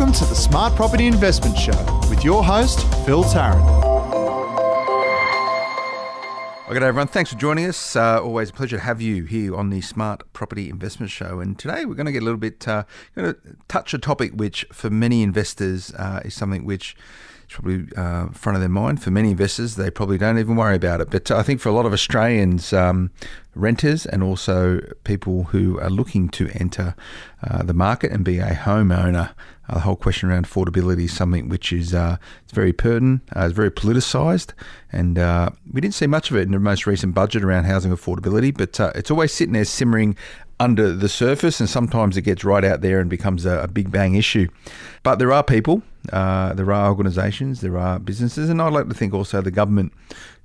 Welcome to the Smart Property Investment Show with your host, Phil Tarrant. G'day everyone, thanks for joining us. Always a pleasure to have you here on the Smart Property Investment Show. And today we're going to get a little bit, going to touch a topic which for many investors is something which is probably front of their mind. For many investors, they probably don't even worry about it. But I think for a lot of Australians, renters and also people who are looking to enter the market and be a homeowner, the whole question around affordability is something which is it's very pertinent, it's very politicised, and we didn't see much of it in the most recent budget around housing affordability, but it's always sitting there simmering under the surface, and sometimes it gets right out there and becomes a big bang issue. But there are people, there are organisations, there are businesses, and I'd like to think also the government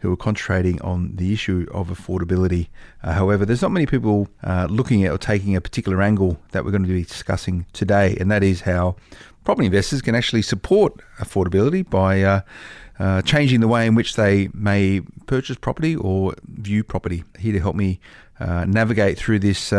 who are concentrating on the issue of affordability. However, there's not many people looking at or taking a particular angle that we're going to be discussing today, and that is how property investors can actually support affordability by changing the way in which they may purchase property or view property. Here to help me navigate through this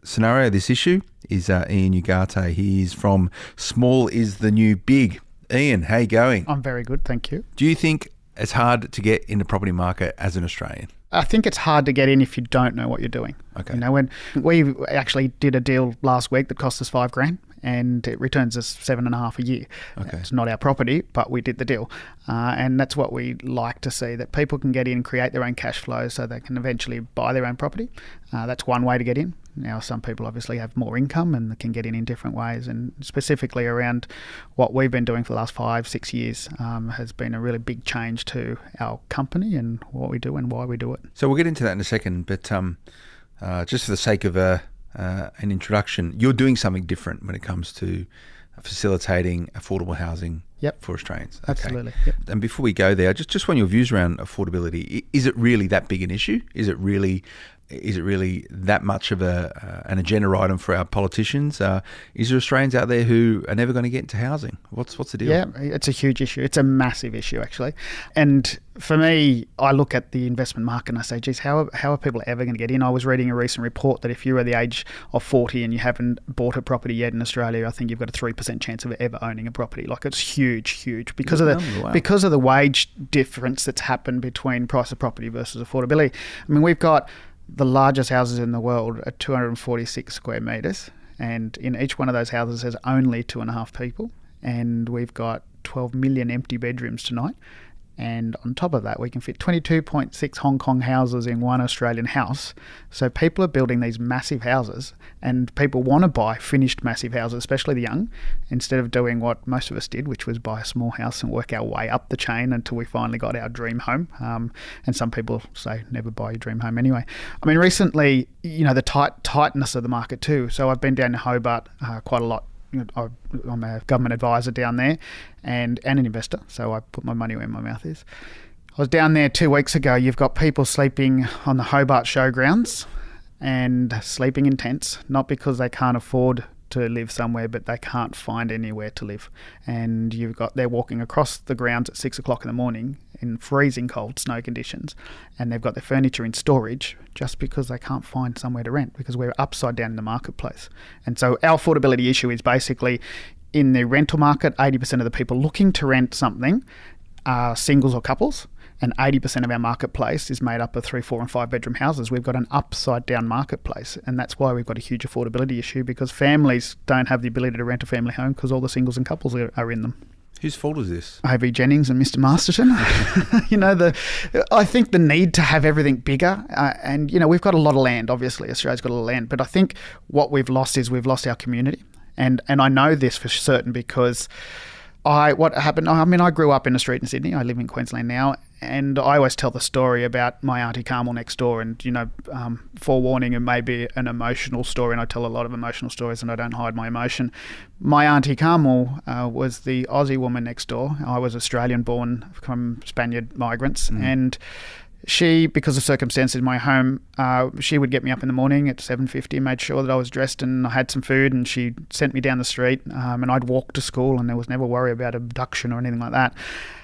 scenario, this issue, is Ian Ugarte. He is from Small is the New Big. Ian, how you going? I'm very good, thank you. Do you think it's hard to get in the property market as an Australian? I think it's hard to get in if you don't know what you're doing. Okay. You know, when we actually did a deal last week that cost us $5,000 and it returns us 7.5 a year. Okay. It's not our property, but we did the deal. And that's what we like to see, that people can get in and create their own cash flow so they can eventually buy their own property. That's one way to get in. Now, some people obviously have more income and can get in different ways. And specifically around what we've been doing for the last 5-6 years has been a really big change to our company and what we do and why we do it. So we'll get into that in a second, but just for the sake of an introduction, you're doing something different when it comes to facilitating affordable housing for Australians. Okay. Absolutely. Yep. And before we go there, I just want your views around affordability. Is it really that big an issue? Is it really that much of an agenda item for our politicians? Is there Australians out there who are never going to get into housing? What's the deal? Yeah, it's a huge issue. It's a massive issue, actually. And for me, I look at the investment market and I say, geez, how are people ever going to get in? I was reading a recent report that if you're at the age of 40 and you haven't bought a property yet in Australia, I think you've got a 3% chance of ever owning a property. Like, it's huge because of the wage difference that's happened between price of property versus affordability. I mean, we've got the largest houses in the world are 246 square metres, and in each one of those houses there's only 2.5 people, and we've got 12 million empty bedrooms tonight. And on top of that, we can fit 22.6 Hong Kong houses in one Australian house. So people are building these massive houses, and people want to buy finished massive houses, especially the young, instead of doing what most of us did, which was buy a small house and work our way up the chain until we finally got our dream home. And some people say never buy your dream home anyway. I mean, recently, you know, the tightness of the market too. So I've been down to Hobart quite a lot. I'm a government advisor down there and an investor, so I put my money where my mouth is. I was down there 2 weeks ago. You've got people sleeping on the Hobart showgrounds and sleeping in tents, not because they can't afford to live somewhere, but they can't find anywhere to live. And they're walking across the grounds at 6 o'clock in the morning in freezing cold snow conditions, and they've got their furniture in storage just because they can't find somewhere to rent, because we're upside down in the marketplace. And so our affordability issue is basically, in the rental market, 80% of the people looking to rent something are singles or couples, and 80% of our marketplace is made up of 3, 4 and 5 bedroom houses. We've got an upside down marketplace, and that's why we've got a huge affordability issue, because families don't have the ability to rent a family home because all the singles and couples are in them. Whose fault is this? A.V. Jennings and Mr. Masterton. You know, I think the need to have everything bigger, and, you know, we've got a lot of land, obviously. Australia's got a lot of land, but I think what we've lost is we've lost our community. And I know this for certain because what happened, I mean, I grew up in a street in Sydney. I live in Queensland now, and I always tell the story about my Auntie Carmel next door, and, you know, forewarning, it may be an emotional story, and I tell a lot of emotional stories and I don't hide my emotion. My Auntie Carmel was the Aussie woman next door. I was Australian born from Spaniard migrants, and she, because of circumstances in my home, she would get me up in the morning at 7:50, made sure that I was dressed and I had some food, and she sent me down the street, and I'd walk to school, and there was never worry about abduction or anything like that.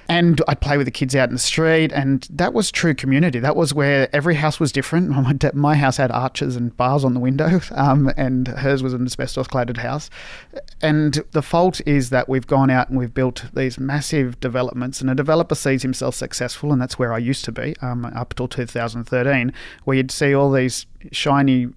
And I'd play with the kids out in the street, and that was true community. That was where every house was different. My house had arches and bars on the window, and hers was an asbestos-cladded house. And the fault is that we've gone out and we've built these massive developments, and a developer sees himself successful, and that's where I used to be up till 2013, where you'd see all these shiny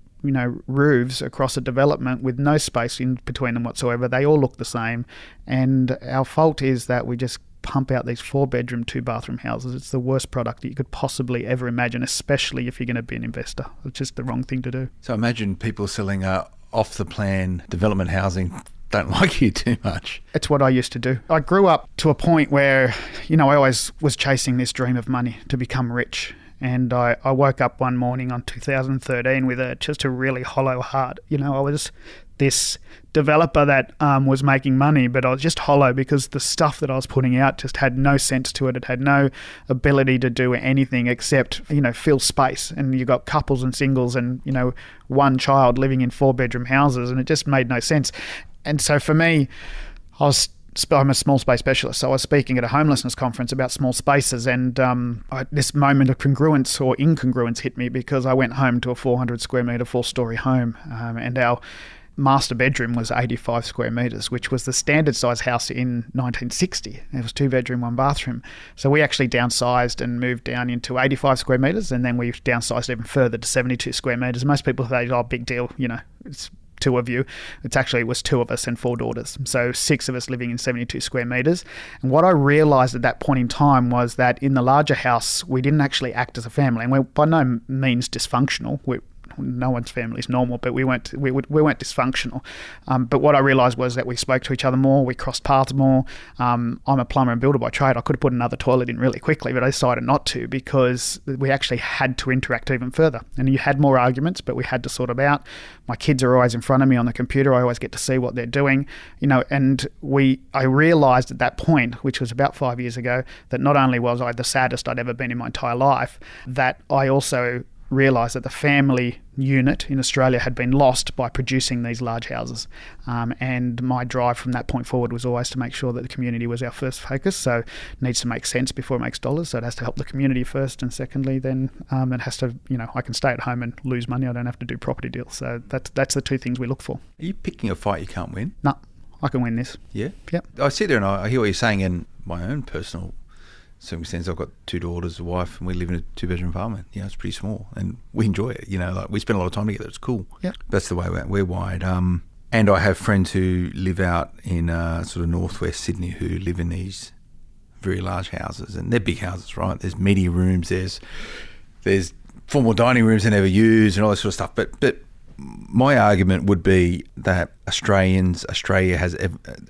roofs across a development with no space in between them whatsoever. They all look the same. And our fault is that we just pump out these 4-bedroom, 2-bathroom houses. It's the worst product that you could possibly ever imagine, especially if you're going to be an investor. It's just the wrong thing to do. So imagine people selling off-the-plan development housing don't like you too much. It's what I used to do. I grew up to a point where, I always was chasing this dream of money to become rich. And I woke up one morning on 2013 with just a really hollow heart. I was this developer that was making money, but I was just hollow because the stuff that I was putting out just had no sense to it. It had no ability to do anything except, fill space. And you got couples and singles and, one child living in 4-bedroom houses, and it just made no sense. And so for me, I'm a small space specialist, so I was speaking at a homelessness conference about small spaces, and this moment of congruence or incongruence hit me because I went home to a 400 square metre 4-storey home, and our master bedroom was 85 square metres, which was the standard size house in 1960. It was 2-bedroom, 1-bathroom. So we actually downsized and moved down into 85 square metres, and then we downsized even further to 72 square metres. Most people say, oh, big deal, it's 2 of you. It was 2 of us and 4 daughters. So 6 of us living in 72 square metres. And what I realised at that point in time was that in the larger house, we didn't actually act as a family. And we're by no means dysfunctional. No one's family is normal, but we weren't dysfunctional. But what I realised was that we spoke to each other more, we crossed paths more. I'm a plumber and builder by trade. I could have put another toilet in really quickly, but I decided not to because we actually had to interact even further. And you had more arguments, but we had to sort them out. My kids are always in front of me on the computer. I always get to see what they're doing, and I realised at that point, which was about 5 years ago, that not only was I the saddest I'd ever been in my entire life, that I also realised that the family unit in Australia had been lost by producing these large houses. And my drive from that point forward was always to make sure that the community was our first focus. So it needs to make sense before it makes dollars. So it has to help the community first. And secondly, then it has to, I can stay at home and lose money. I don't have to do property deals. So that's the 2 things we look for. Are you picking a fight you can't win? No, I can win this. Yeah? Yep. I sit there and I hear what you're saying in my own personal circumstance. I've got 2 daughters, a wife, and we live in a 2-bedroom apartment. It's pretty small, and we enjoy it. We spend a lot of time together. It's cool. Yeah, that's the way we're wired. And I have friends who live out in sort of northwest Sydney who live in these very large houses, and they're big houses, right? There's media rooms, there's formal dining rooms they never use, and all that sort of stuff. But my argument would be that Australia has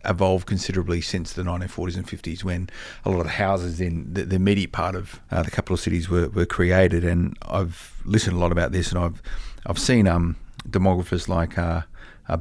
evolved considerably since the 1940s and 50s, when a lot of the houses in the immediate part of the capital cities were created. And I've listened a lot about this, and I've seen demographers like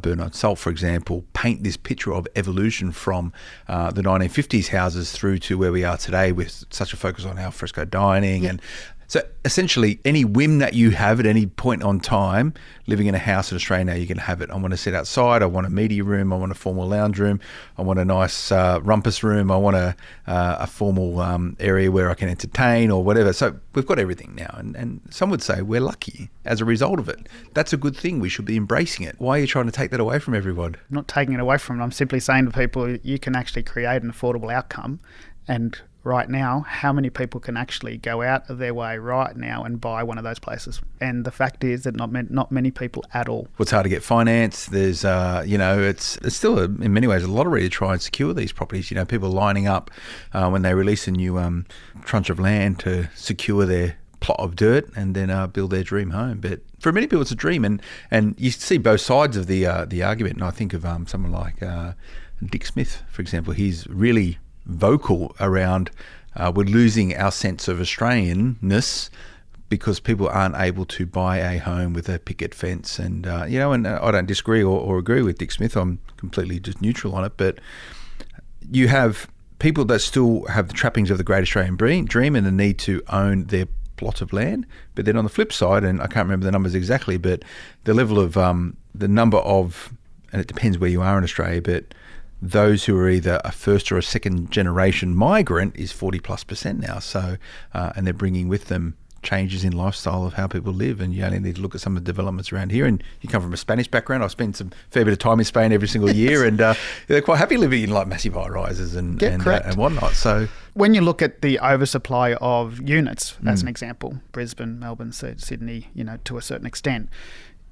Bernard Salt, for example, paint this picture of evolution from the 1950s houses through to where we are today, with such a focus on al fresco dining. Yeah. And so essentially, any whim that you have at any point on time, living in a house in Australia now, you can have it. I want to sit outside. I want a media room. I want a formal lounge room. I want a nice rumpus room. I want a formal area where I can entertain or whatever. So we've got everything now. And some would say we're lucky as a result of it. That's a good thing. We should be embracing it. Why are you trying to take that away from everyone? I'm not taking it away from them. I'm simply saying to people, you can actually create an affordable outcome. And right now, how many people can actually go out of their way right now and buy one of those places? And the fact is that not many people at all. Well, it's hard to get finance. There's, it's still in many ways a lottery to try and secure these properties. People lining up when they release a new tranche of land to secure their plot of dirt and then build their dream home. But for many people, it's a dream, and you see both sides of the argument. And I think of someone like Dick Smith, for example. He's really vocal around we're losing our sense of Australianness because people aren't able to buy a home with a picket fence. And and I don't disagree or agree with Dick Smith. I'm completely just neutral on it. But you have people that still have the trappings of the great Australian dream and the need to own their plot of land. But then on the flip side, and I can't remember the numbers exactly, but the level of the number of, and it depends where you are in Australia, but those who are either a first or a second generation migrant is 40+% now. So, and they're bringing with them changes in lifestyle of how people live, and you only need to look at some of the developments around here. And you come from a Spanish background. I've spent some fair bit of time in Spain every single year, and they're quite happy living in like massive high rises and whatnot. So when you look at the oversupply of units, as an example, Brisbane, Melbourne, Sydney, to a certain extent,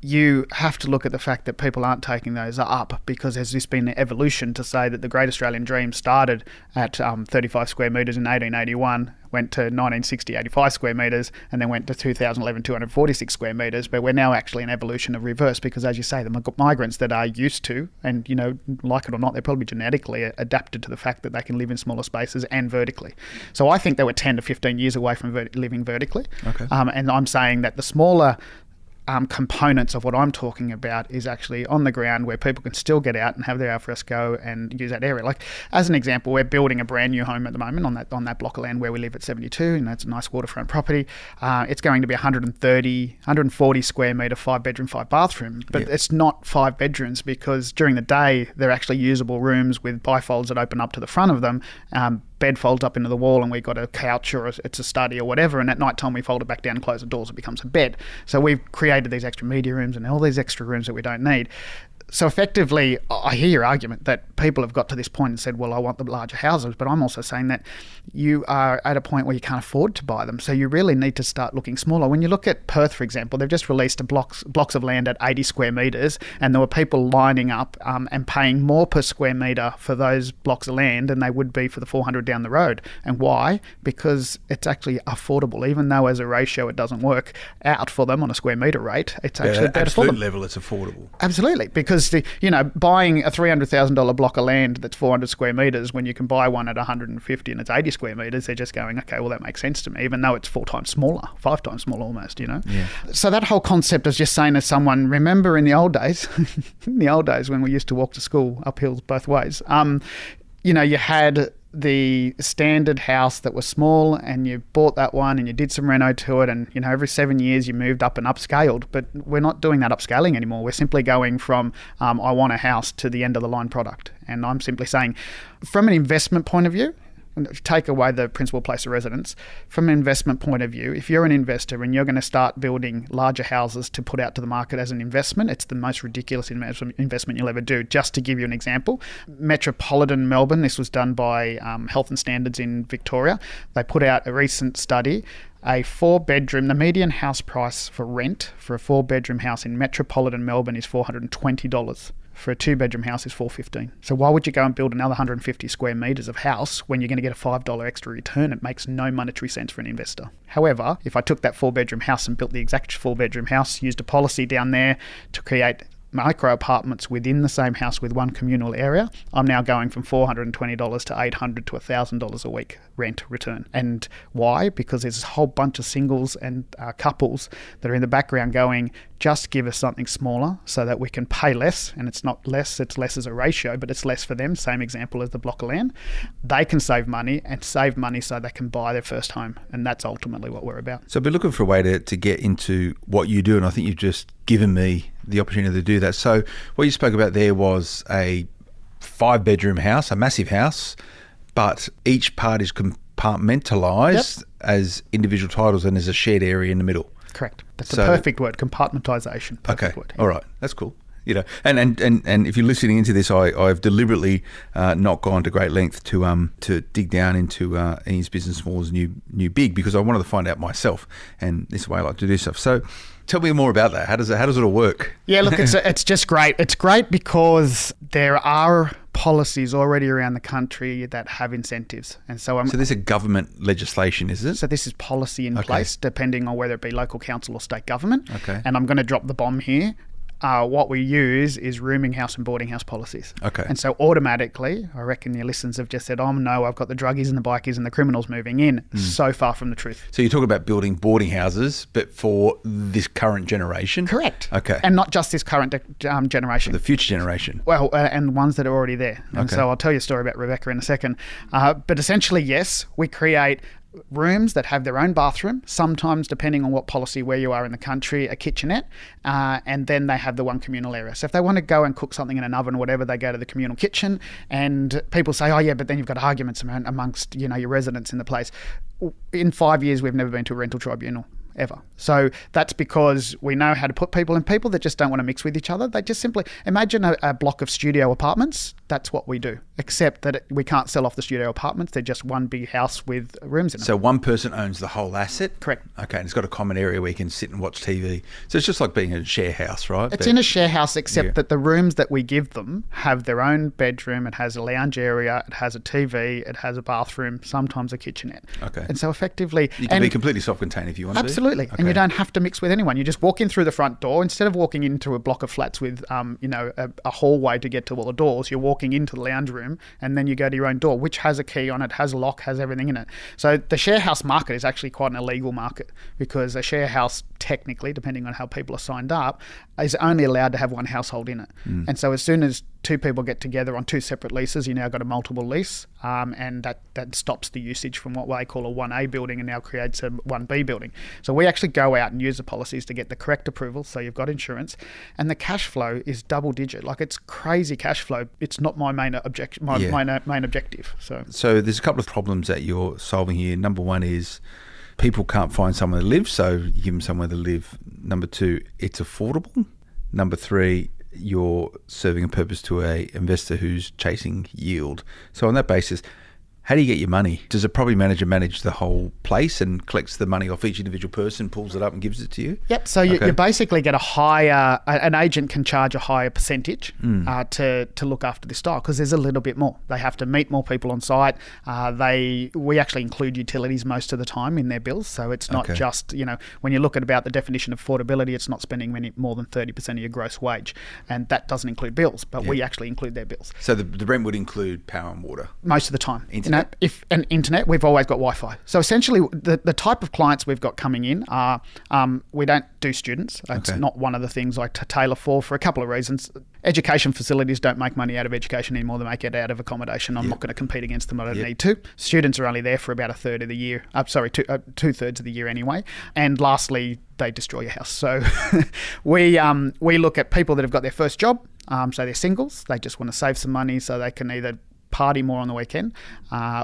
you have to look at the fact that people aren't taking those up, because there's just been an evolution to say that the Great Australian Dream started at 35 square metres in 1881, went to 1960, 85 square metres, and then went to 2011, 246 square metres. But we're now actually in evolution of reverse, because as you say, the migrants that are used to, and like it or not, they're probably genetically adapted to the fact that they can live in smaller spaces and vertically. So I think they were 10 to 15 years away from living vertically. Okay. And I'm saying that the smaller components of what I'm talking about is actually on the ground, where people can still get out and have their alfresco and use that area. Like, as an example, we're building a brand new home at the moment on that block of land where we live at 72, and that's a nice waterfront property. It's going to be 140 square metre, 5-bedroom, 5-bathroom, but it's not 5 bedrooms, because during the day they're actually usable rooms with bifolds that open up to the front of them. Bed folds up into the wall, and we've got a couch, or it's a study or whatever, and at night time we fold it back down and close the doors, it becomes a bed. So we've created these extra media rooms and all these extra rooms that we don't need. So effectively, I hear your argument that people have got to this point and said, well, I want the larger houses, but I'm also saying that you are at a point where you can't afford to buy them. So you really need to start looking smaller. When you look at Perth, for example, they've just released blocks of land at 80 square metres, and there were people lining up and paying more per square metre for those blocks of land than they would be for the 400 down the road. And why? Because it's actually affordable, even though as a ratio it doesn't work out for them on a square metre rate. It's actually better for them. Absolute level, it's affordable. Absolutely, because buying a $300,000 block of land that's 400 square metres when you can buy one at 150 and it's 80 square metres, they're just going, okay, well, that makes sense to me, even though it's 4 times smaller, 5 times smaller almost, Yeah. So that whole concept is just saying to someone, remember in the old days, when we used to walk to school up hills both ways, you had the standard house that was small, and you bought that one and you did some reno to it, and every 7 years you moved up and upscaled. But we're not doing that upscaling anymore. We're simply going from I want a house to the end of the line product. And I'm simply saying, from an investment point of view, take away the principal place of residence, from an investment point of view, if you're an investor and you're going to start building larger houses to put out to the market as an investment, it's the most ridiculous investment you'll ever do. Just to give you an example, Metropolitan Melbourne, this was done by Health and Standards in Victoria. They put out a recent study. A 4-bedroom, the median house price for rent for a 4-bedroom house in Metropolitan Melbourne is $420. For a 2-bedroom house is $415. So why would you go and build another 150 square metres of house when you're going to get a $5 extra return? It makes no monetary sense for an investor. However, if I took that 4-bedroom house and built the exact 4-bedroom house, used a policy down there to create micro apartments within the same house with one communal area, I'm now going from $420 to $800 to $1,000 a week rent return. And why? Because there's a whole bunch of singles and couples that are in the background going, just give us something smaller so that we can pay less. And it's not less, it's less as a ratio, but it's less for them. Same example as the block of land. They can save money so they can buy their first home. And that's ultimately what we're about. So I've been looking for a way to get into what you do, and I think you've just given me the opportunity to do that. So what you spoke about there was a 5-bedroom house, a massive house, but each part is compartmentalised as individual titles, and there's a shared area in the middle. Correct. That's the perfect word, compartmentalisation. Okay. Word. All right. That's cool. And if you're listening into this, I've deliberately not gone to great length to dig down into Ian's business model's new big, because I wanted to find out myself, and this is the way I like to do stuff. So tell me more about that. How does it all work? Yeah, look, it's just great. It's great because there are policies already around the country that have incentives. And so this is government legislation, is it? So this is policy in place, depending on whether it be local council or state government. Okay. And I'm going to drop the bomb here. What we use is rooming house and boarding house policies. Okay. And so automatically, I reckon your listeners have just said, oh no, I've got the druggies and the bikies and the criminals moving in. So far from the truth. So you're talking about building boarding houses, but for this current generation? Correct. Okay. And not just this current generation. For the future generation. Well, and ones that are already there. And okay. so I'll tell you a story about Rebecca in a second. But essentially, yes, we create rooms that have their own bathroom, sometimes depending on what policy where you are in the country, a kitchenette, and then they have the one communal area. So if they want to go and cook something in an oven or whatever, they go to the communal kitchen, and people say, oh yeah, but then you've got arguments amongst your residents in the place. In 5 years, we've never been to a rental tribunal. Ever. So that's because we know how to put people, and people that just don't want to mix with each other, they just simply imagine a block of studio apartments. That's what we do, except that we can't sell off the studio apartments. They're just one big house with rooms in it. So one person owns the whole asset? Correct. Okay, and it's got a common area where you can sit and watch TV. So it's just like being in a share house, right? It's in a share house, except that the rooms that we give them have their own bedroom. It has a lounge area. It has a TV. It has a bathroom, sometimes a kitchenette. Okay. And so effectively... You can be completely self-contained if you want to. Absolutely. Okay. And you don't have to mix with anyone. You just walk in through the front door. Instead of walking into a block of flats with, a hallway to get to all the doors, you're walking into the lounge room, and then you go to your own door, which has a key on it, has a lock, has everything in it. So the share house market is actually quite an illegal market, because a share house, technically, depending on how people are signed up, is only allowed to have one household in it. And so as soon as two people get together on two separate leases, you now got a multiple lease, and that stops the usage from what they call a 1A building and now creates a 1B building. So we actually go out and use the policies to get the correct approval, so you've got insurance, and the cash flow is double digit. Like, it's crazy cash flow. It's not my main main objective. So there's a couple of problems that you're solving here. Number one is people can't find somewhere to live, so you give them somewhere to live. Number two, it's affordable. Number three, you're serving a purpose to a investor who's chasing yield. So on that basis, how do you get your money? Does a property manager manage the whole place and collects the money off each individual person, pulls it up and gives it to you? Yep. So you basically get a higher, an agent can charge a higher percentage to look after this style, because there's a little bit more. They have to meet more people on site. We actually include utilities most of the time in their bills. So it's not just, when you look at about the definition of affordability, it's not spending more than 30% of your gross wage. And that doesn't include bills, but we actually include their bills. So the rent would include power and water? Most of the time. Internet? Internet, we've always got Wi-Fi. So essentially, the type of clients we've got coming in are, we don't do students. It's not one of the things I tailor for a couple of reasons. Education facilities don't make money out of education anymore. They make it out of accommodation. I'm not going to compete against them. I don't need to. Students are only there for about a third of the year. Two-thirds of the year anyway. And lastly, they destroy your house. So we look at people that have got their first job. So they're singles. They just want to save some money so they can either party more on the weekend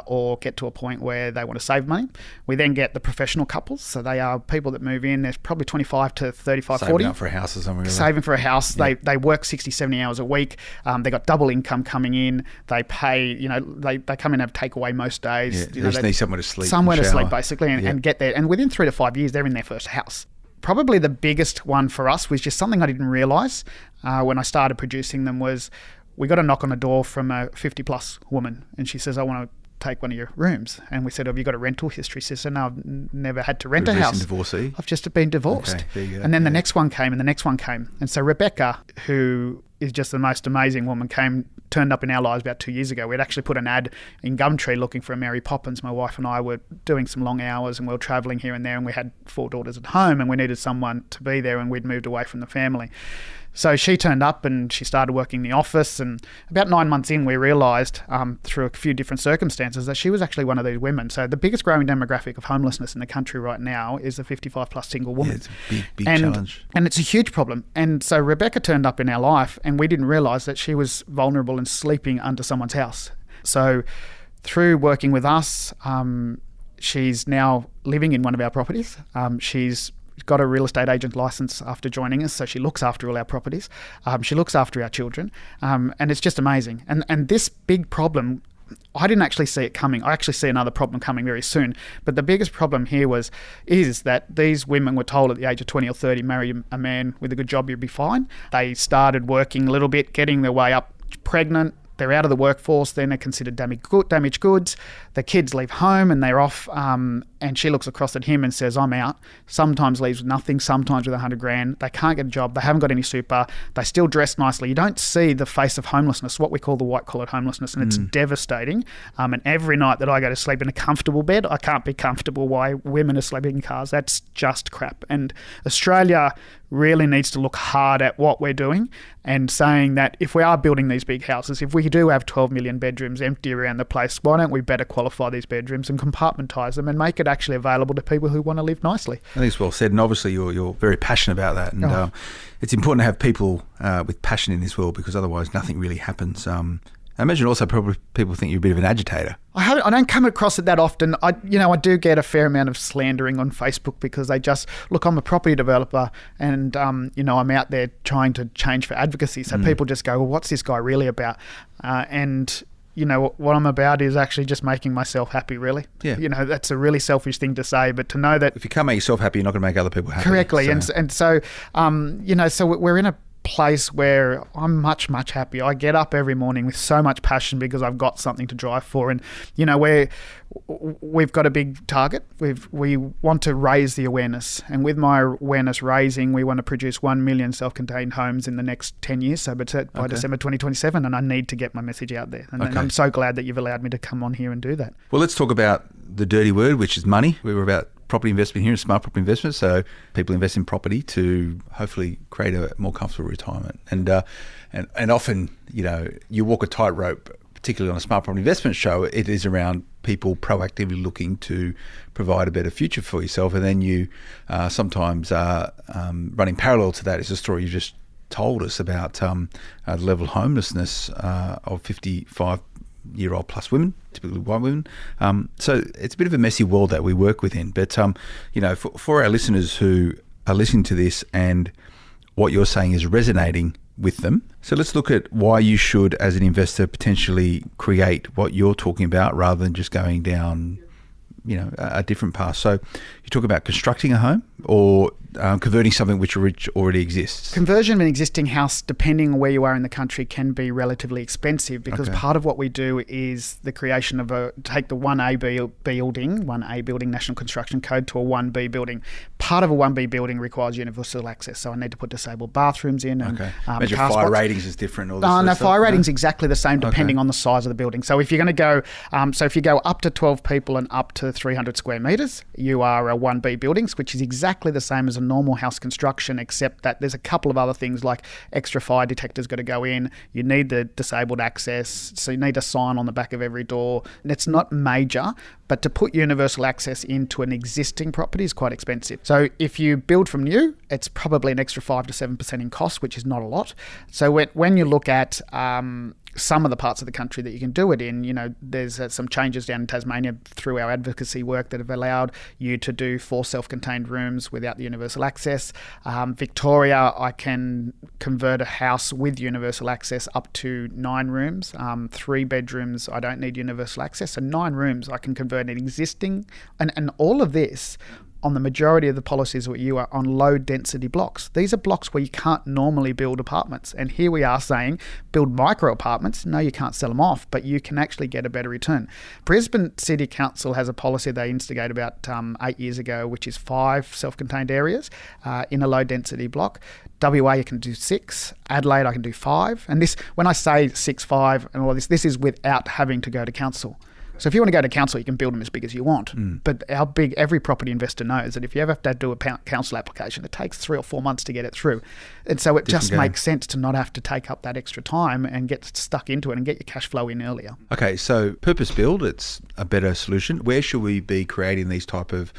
or get to a point where they want to save money. We then get the professional couples. So they are people that move in. There's probably 25 to 35, saving 40. Saving up for a house or something. Saving for a house. Yeah. They work 60, 70 hours a week. They got double income coming in. They pay, they come in and have takeaway most days. Yeah, they just need somewhere to sleep. Somewhere to sleep, basically, and get there. And within 3 to 5 years, they're in their first house. Probably the biggest one for us was just something I didn't realise when I started producing them was, we got a knock on the door from a 50-plus woman, and she says, I want to take one of your rooms. And we said, have you got a rental history? She said, no, I've never had to rent a house. Divorcee? I've just been divorced. Okay, there you go. And then the next one came, and the next one came. And so Rebecca, who is just the most amazing woman, turned up in our lives about 2 years ago. We'd actually put an ad in Gumtree looking for a Mary Poppins. My wife and I were doing some long hours, and we were travelling here and there, and we had 4 daughters at home, and we needed someone to be there, and we'd moved away from the family. So she turned up and she started working in the office, and about 9 months in, we realised through a few different circumstances that she was actually one of these women. So the biggest growing demographic of homelessness in the country right now is the 55-plus single woman. Yeah, it's a big challenge. And it's a huge problem. And so Rebecca turned up in our life, and we didn't realise that she was vulnerable and sleeping under someone's house. So through working with us, she's now living in one of our properties. She's got a real estate agent license after joining us, so she looks after all our properties. She looks after our children, and it's just amazing. And this big problem, I didn't actually see it coming. I actually see another problem coming very soon. But the biggest problem here is that these women were told at the age of 20 or 30, marry a man with a good job, you'll be fine. They started working a little bit, getting their way up, pregnant. They're out of the workforce, then they're considered damaged goods. The kids leave home and they're off and she looks across at him and says, I'm out, sometimes leaves with nothing, sometimes with 100 grand. They can't get a job. They haven't got any super. They still dress nicely. You don't see the face of homelessness, what we call the white-collared homelessness, and it's devastating. And every night that I go to sleep in a comfortable bed, I can't be comfortable while women are sleeping in cars. That's just crap. And Australia really needs to look hard at what we're doing and saying that if we are building these big houses, if we do have 12 million bedrooms empty around the place, why don't we better qualify these bedrooms and compartmentise them and make it actually available to people who want to live nicely? I think it's well said, and obviously you're very passionate about that, and it's important to have people with passion in this world, because otherwise nothing really happens. I imagine also probably people think you're a bit of an agitator. I don't come across it that often. I do get a fair amount of slandering on Facebook because they just, look, I'm a property developer and, I'm out there trying to change for advocacy. So people just go, well, what's this guy really about? And what I'm about is actually just making myself happy, really. Yeah. That's a really selfish thing to say, but to know that... If you can't make yourself happy, you're not going to make other people happy. Correctly. So. So we're in a place where I'm much, much happier. I get up every morning with so much passion because I've got something to drive for. And, we've got a big target. We want to raise the awareness. And with my awareness raising, we want to produce 1 million self-contained homes in the next 10 years. So by December 2027, and I need to get my message out there. And I'm so glad that you've allowed me to come on here and do that. Well, let's talk about the dirty word, which is money. We were about property investment here, smart property investment. So people invest in property to hopefully create a more comfortable retirement. And often, you walk a tightrope, particularly on a smart property investment show. It is around people proactively looking to provide a better future for yourself. And then you sometimes running parallel to that is a story you just told us about the level of homelessness of 55-year-old plus women, typically white women. So it's a bit of a messy world that we work within. But, for our listeners who are listening to this and what you're saying is resonating with them. So let's look at why you should, as an investor, potentially create what you're talking about rather than just going down, a different path. So you talk about constructing a home or converting something which already exists. Conversion of an existing house, depending on where you are in the country, can be relatively expensive because part of what we do is the creation of take the 1A building, National Construction Code, to a 1B building. Part of a 1B building requires universal access, so I need to put disabled bathrooms in. And, imagine fire ratings is different. Fire ratings exactly the same depending on the size of the building. So if you're going to go, if you go up to 12 people and up to 300 square metres, you are a 1B buildings, which is exactly the same as a normal house construction, except that there's a couple of other things like extra fire detectors got to go in. You need the disabled access, so you need a sign on the back of every door. And it's not major, but to put universal access into an existing property is quite expensive. So if you build from new, it's probably an extra 5 to 7% in cost, which is not a lot. So when you look at some of the parts of the country that you can do it in, there's some changes down in Tasmania through our advocacy work that have allowed you to do 4 self-contained rooms without the universal access. Victoria, I can convert a house with universal access up to 9 rooms. 3 bedrooms, I don't need universal access. So 9 rooms, I can convert an existing, and all of this on the majority of the policies where you are on low density blocks. These are blocks where you can't normally build apartments. And here we are saying, build micro apartments. No, you can't sell them off, but you can actually get a better return. Brisbane City Council has a policy they instigated about 8 years ago, which is 5 self-contained areas in a low density block. WA, you can do 6. Adelaide, I can do 5. And this, when I say 6, 5 and all this is without having to go to council. So if you want to go to council, you can build them as big as you want. But every property investor knows that if you ever have to do a council application, it takes 3 or 4 months to get it through. And so it just makes sense to not have to take up that extra time and get stuck into it and get your cash flow in earlier. Okay, so purpose build, it's a better solution. Where should we be creating these type of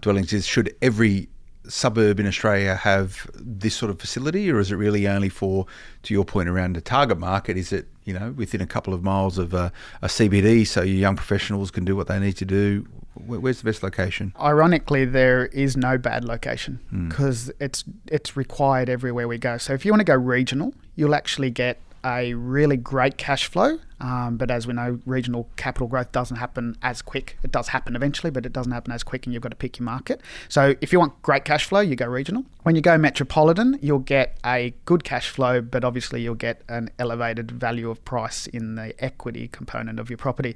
dwellings? Should every suburb in Australia have this sort of facility, or is it really only for, to your point around the target market, is it within a couple of miles of a CBD so your young professionals can do what they need to do? Where's the best location? Ironically, there is no bad location because it's required everywhere we go. So if you want to go regional, you'll actually get a really great cash flow But as we know, regional capital growth doesn't happen as quick. It does happen eventually, but it doesn't happen as quick, and you've got to pick your market. So if you want great cash flow, you go regional. When you go metropolitan, you'll get a good cash flow, but obviously you'll get an elevated value of price in the equity component of your property.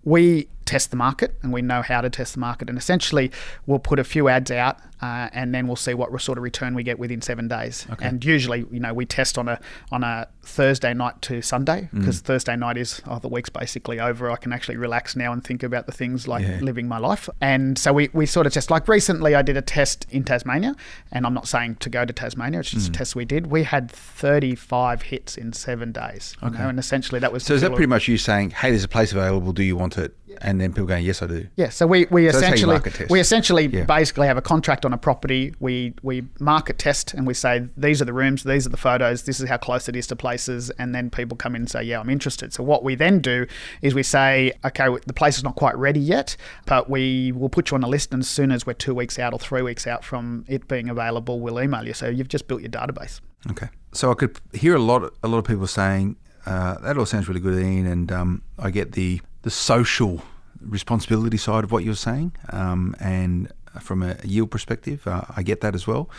We test the market, and we know how to test the market, and essentially we'll put a few ads out and then we'll see what sort of return we get within 7 days. Okay. And usually, we test on a Thursday night to Sunday, because Thursday night is, the week's basically over. I can actually relax now and think about the things like living my life. And so we sort of test. Like recently I did a test in Tasmania, and I'm not saying to go to Tasmania, it's just a test we did. We had 35 hits in 7 days. Okay. And essentially that was... So is that pretty much you saying, hey, there's a place available, do you want it? And then people going, yes, I do. Yeah, so we essentially basically have a contract on a property. We market test, and we say, these are the rooms, these are the photos, this is how close it is to places, and then people come in and say, yeah, I'm interested. So what we then do is we say, okay, the place is not quite ready yet, but we will put you on a list, and as soon as we're 2 weeks out or 3 weeks out from it being available, we'll email you. So you've just built your database. Okay. So I could hear a lot of people saying, that all sounds really good, Ian, and I get the social responsibility side of what you're saying, and from a yield perspective, I get that as well.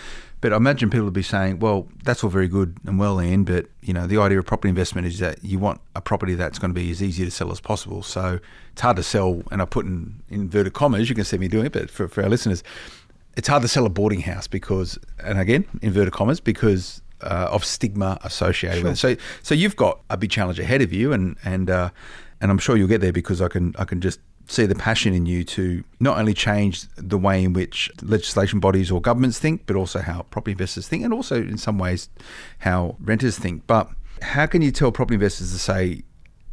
But I imagine people would be saying, well, that's all very good and well, Ian, but the idea of property investment is that you want a property that's going to be as easy to sell as possible. So it's hard to sell, and I put in inverted commas, you can see me doing it, but for our listeners, it's hard to sell a boarding house because, and again, inverted commas, because of stigma associated with it. So you've got a big challenge ahead of you, and I'm sure you'll get there, because I can just see the passion in you to not only change the way in which legislation bodies or governments think, but also how property investors think, and also in some ways how renters think. But how can you tell property investors to say,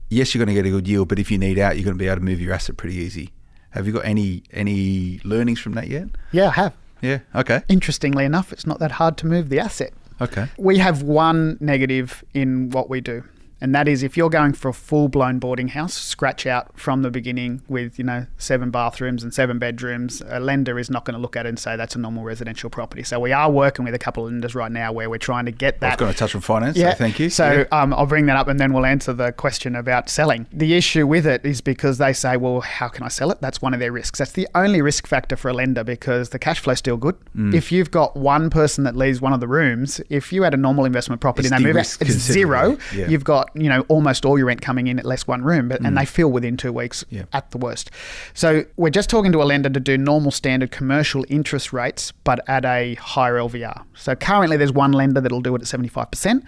yes, you're going to get a good yield, but if you need out, you're going to be able to move your asset pretty easy? Have you got any learnings from that yet? Yeah, I have. Yeah, okay. Interestingly enough, it's not that hard to move the asset. Okay. We have one negative in what we do. And that is, if you're going for a full-blown boarding house, scratch out from the beginning with, 7 bathrooms and 7 bedrooms, a lender is not going to look at it and say that's a normal residential property. So we are working with a couple of lenders right now where we're trying to get that. I was going to touch on finance, so thank you. So I'll bring that up, and then we'll answer the question about selling. The issue with it is because they say, well, how can I sell it? That's one of their risks. That's the only risk factor for a lender, because the cash flow is still good. If you've got one person that leaves one of the rooms, if you had a normal investment property and they move out, it's zero. Yeah. You've got almost all your rent coming in at less one room, and they fill within 2 weeks at the worst. So we're just talking to a lender to do normal standard commercial interest rates, but at a higher LVR. So currently there's one lender that'll do it at 75%,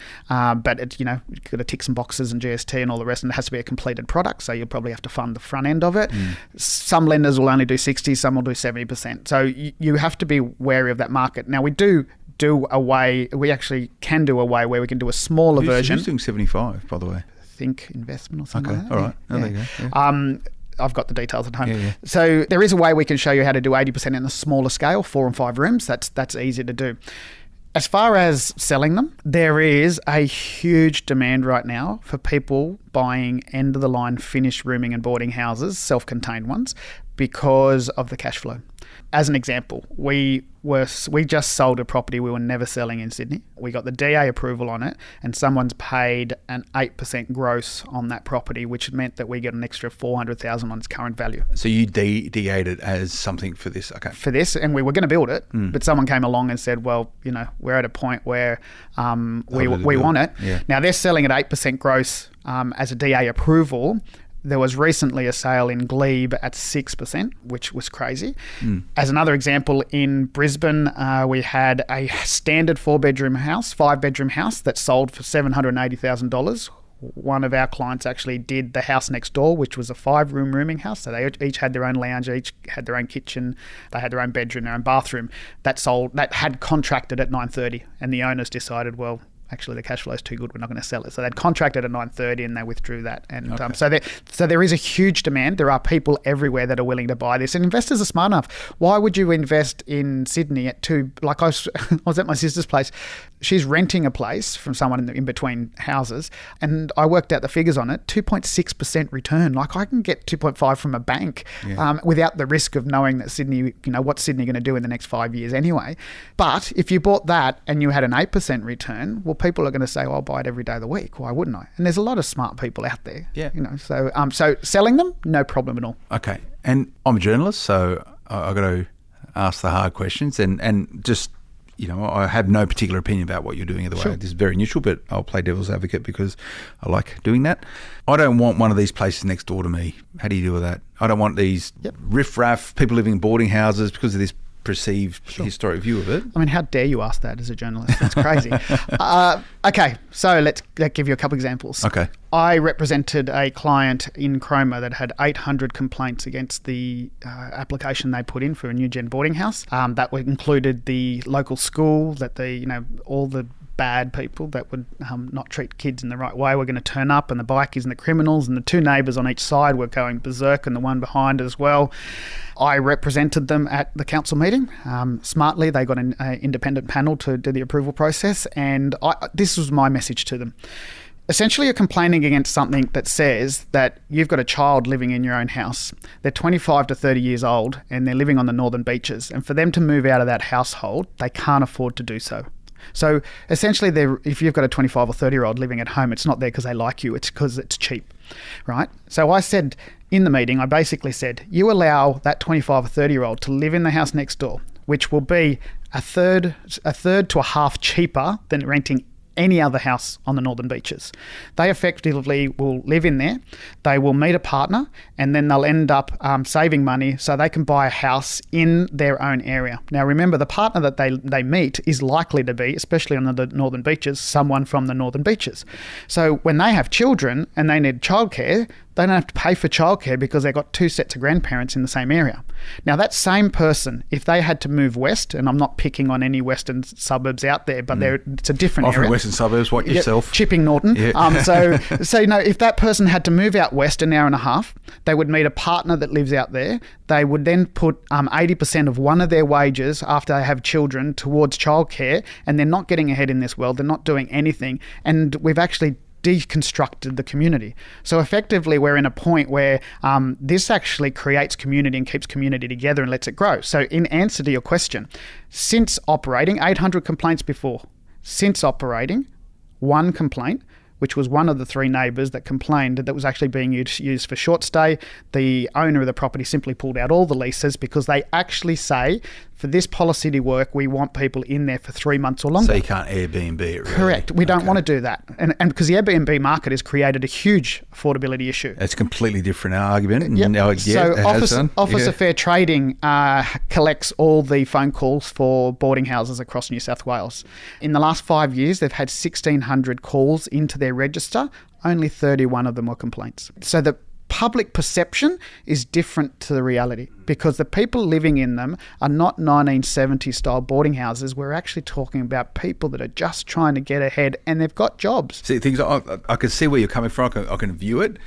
but it's, you've got to tick some boxes and GST and all the rest, and it has to be a completed product, so you'll probably have to fund the front end of it. Some lenders will only do 60, some will do 70%. So you have to be wary of that market. Now we actually can do a way where we can do a smaller version. Who's doing 75, by the way? Think Investment or something like that. All right. There you go. Yeah. I've got the details at home. Yeah. So there is a way we can show you how to do 80% in a smaller scale, 4 and 5 rooms. That's easy to do. As far as selling them, there is a huge demand right now for people buying end-of-the-line finished rooming and boarding houses, self-contained ones, because of the cash flow. As an example, we just sold a property we were never selling in Sydney. We got the DA approval on it, and someone's paid an 8% gross on that property, which meant that we get an extra $400,000 on its current value. So you DA'd it as something for this, okay? For this, and we were going to build it, but someone came along and said, well, we're at a point where we want it. Yeah. Now they're selling at 8% gross as a DA approval. There was recently a sale in Glebe at 6%, which was crazy. As another example, in Brisbane, we had a standard 5-bedroom house that sold for $780,000. One of our clients actually did the house next door, which was a 5-room rooming house. So they each had their own lounge, each had their own kitchen, they had their own bedroom, their own bathroom. That had contracted at 9:30, and the owners decided, well, actually the cash flow is too good, we're not going to sell it. So they'd contracted at 9:30 and they withdrew that. And so there is a huge demand. There are people everywhere that are willing to buy this, and investors are smart enough. Why would you invest in Sydney at like I was at my sister's place. She's renting a place from someone in between houses, and I worked out the figures on it, 2.6% return. Like I can get 2.5 from a bank without the risk of knowing that Sydney, what's Sydney going to do in the next 5 years anyway. But if you bought that and you had an 8% return, well, well, people are going to say, I'll buy it every day of the week. Why wouldn't I? And there's a lot of smart people out there. Yeah. So selling them, no problem at all. Okay. And I'm a journalist, so I've got to ask the hard questions and just, I have no particular opinion about what you're doing either way. Sure. This is very neutral, but I'll play devil's advocate because I like doing that. I don't want one of these places next door to me. How do you deal with that? I don't want these riff-raff people living in boarding houses because of this perceived historic view of it. I mean, how dare you ask that as a journalist? That's crazy. Okay, so let's give you a couple examples. Okay. I represented a client in Cromer that had 800 complaints against the application they put in for a new gen boarding house. That included the local school, that all the bad people that would not treat kids in the right way were going to turn up, and the bikies and the criminals, and the two neighbours on each side were going berserk, and the one behind as well. I represented them at the council meeting. Smartly, they got an independent panel to do the approval process, and this was my message to them. Essentially, you're complaining against something that says that you've got a child living in your own house. They're 25 to 30 years old, and they're living on the northern beaches. And for them to move out of that household, they can't afford to do so. So essentially, if you've got a 25 or 30-year-old living at home, it's not there because they like you, it's because it's cheap, right? So I said in the meeting, I basically said, you allow that 25 or 30-year-old to live in the house next door, which will be a third to a half cheaper than renting any other house on the northern beaches. They effectively will live in there, they will meet a partner, and then they'll end up saving money so they can buy a house in their own area. Now remember, the partner that they meet is likely to be, especially on the northern beaches, someone from the northern beaches. So when they have children and they need childcare, they don't have to pay for childcare because they've got two sets of grandparents in the same area. Now, that same person, if they had to move west, and I'm not picking on any western suburbs out there, but it's a different area. Often western suburbs, what yourself? Chipping Norton. Yeah. So if that person had to move out west an hour and a half, they would meet a partner that lives out there. They would then put 80% of one of their wages after they have children towards childcare, and they're not getting ahead in this world. They're not doing anything. And we've actually deconstructed the community. So effectively, we're in a point where this actually creates community and keeps community together and lets it grow. So in answer to your question, since operating, 800 complaints before, since operating, one complaint, which was one of the three neighbours that complained that was actually being used for short stay. The owner of the property simply pulled out all the leases because they actually say, for this policy to work, we want people in there for 3 months or longer. So you can't Airbnb it, really? Correct. We don't want to do that. And because the Airbnb market has created a huge affordability issue. It's a completely different argument. Yep. So Office of Fair Trading collects all the phone calls for boarding houses across New South Wales. In the last 5 years, they've had 1,600 calls into their register. Only 31 of them were complaints. So the public perception is different to the reality because the people living in them are not 1970s style boarding houses. We're actually talking about people that are just trying to get ahead and they've got jobs. See, things I can see where you're coming from. I can view it.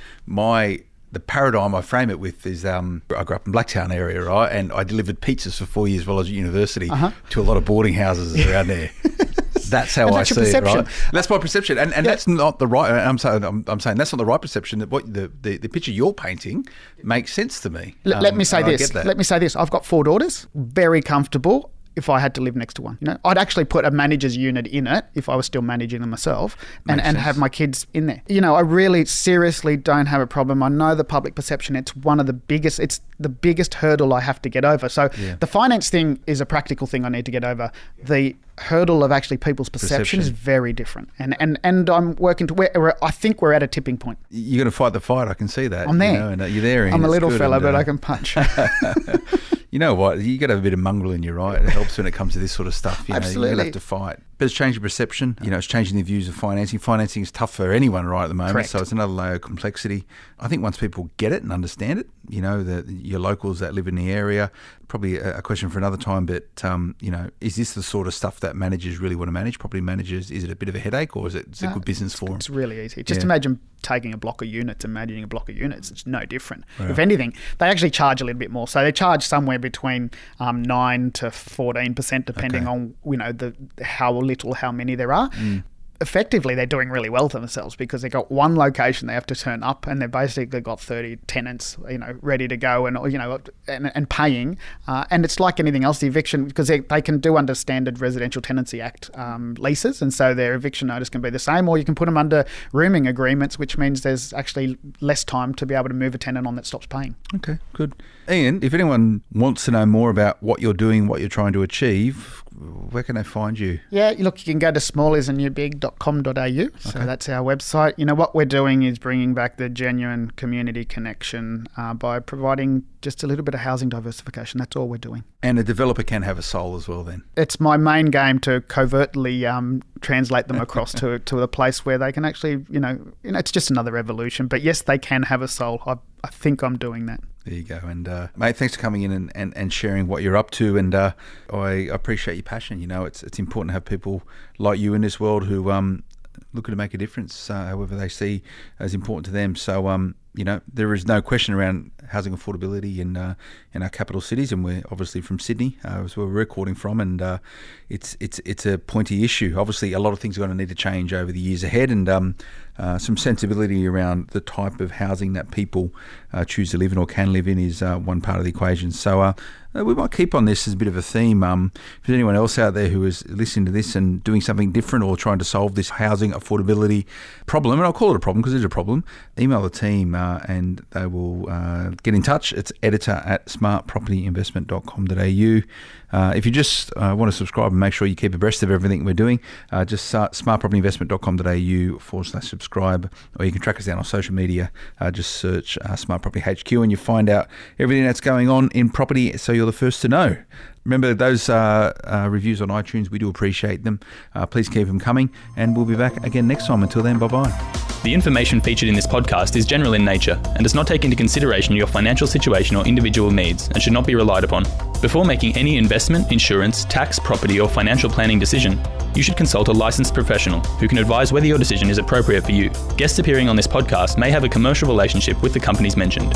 The paradigm I frame it with is I grew up in Blacktown area, right? And I delivered pizzas for 4 years while I was at university to a lot of boarding houses around there. That's how I see it, right? That's my perception, and that's not the right. I'm saying that's not the right perception. That what the picture you're painting makes sense to me. Let me say this. I've got 4 daughters, very comfortable. If I had to live next to one, I'd actually put a manager's unit in it if I was still managing them myself, and have my kids in there. I really seriously don't have a problem. I know the public perception. It's the biggest hurdle I have to get over. So the finance thing is a practical thing I need to get over. The hurdle of actually people's perception is very different, and I'm working to where I think we're at a tipping point. You're going to fight the fight. I can see that. I'm there. And you're there. I'm a little fella, but I can punch. You know what? You got to have a bit of mongrel in you, right? It helps when it comes to this sort of stuff. Absolutely. You have to fight. But it's changing perception. It's changing the views of financing. Financing is tough for anyone right at the moment. Correct. So it's another layer of complexity. I think once people get it and understand it, your locals that live in the area, probably a question for another time, but, is this the sort of stuff that managers really want to manage? Property managers, is it a bit of a headache or is it a good business for them? It's really easy. Just imagine taking a block of units and managing a block of units. It's no different. Right. If anything, they actually charge a little bit more. So they charge somewhere between 9 to 14%, depending on how little, how many there are. effectively they're doing really well for themselves because they've got one location they have to turn up, and they've basically got 30 tenants, ready to go and paying. And it's like anything else, the eviction, because they can do under Standard Residential Tenancy Act leases, and so their eviction notice can be the same, or you can put them under rooming agreements, which means there's actually less time to be able to move a tenant on that stops paying. Okay, good. Ian, if anyone wants to know more about what you're doing, what you're trying to achieve, where can they find you? Yeah, look, you can go to smallisandnewbig.com.au. So that's our website. What we're doing is bringing back the genuine community connection by providing just a little bit of housing diversification. That's all we're doing. And a developer can have a soul as well then? It's my main game to covertly translate them across to a place where they can actually, it's just another evolution. But yes, they can have a soul. I think I'm doing that. There you go. And mate, thanks for coming in and sharing what you're up to. And I appreciate your passion. It's important to have people like you in this world who looking to make a difference, however they see as important to them. So, there is no question around housing affordability in our capital cities, and we're obviously from Sydney, as we're recording from, and it's a pointy issue. Obviously, a lot of things are going to need to change over the years ahead, and some sensibility around the type of housing that people choose to live in or can live in is one part of the equation. So we might keep on this as a bit of a theme. If there's anyone else out there who is listening to this and doing something different or trying to solve this housing affordability problem, and I'll call it a problem because it's a problem, email the team and they will get in touch. It's editor@smartpropertyinvestment.com.au. If you just want to subscribe and make sure you keep abreast of everything we're doing, just smartpropertyinvestment.com.au/subscribe, or you can track us down on social media. Just search Smart Property HQ and you find out everything that's going on in property, so you're the first to know. Remember those reviews on iTunes, we do appreciate them. Please keep them coming, and we'll be back again next time. Until then, bye-bye. The information featured in this podcast is general in nature and does not take into consideration your financial situation or individual needs and should not be relied upon. Before making any investment, insurance, tax, property or financial planning decision, you should consult a licensed professional who can advise whether your decision is appropriate for you. Guests appearing on this podcast may have a commercial relationship with the companies mentioned.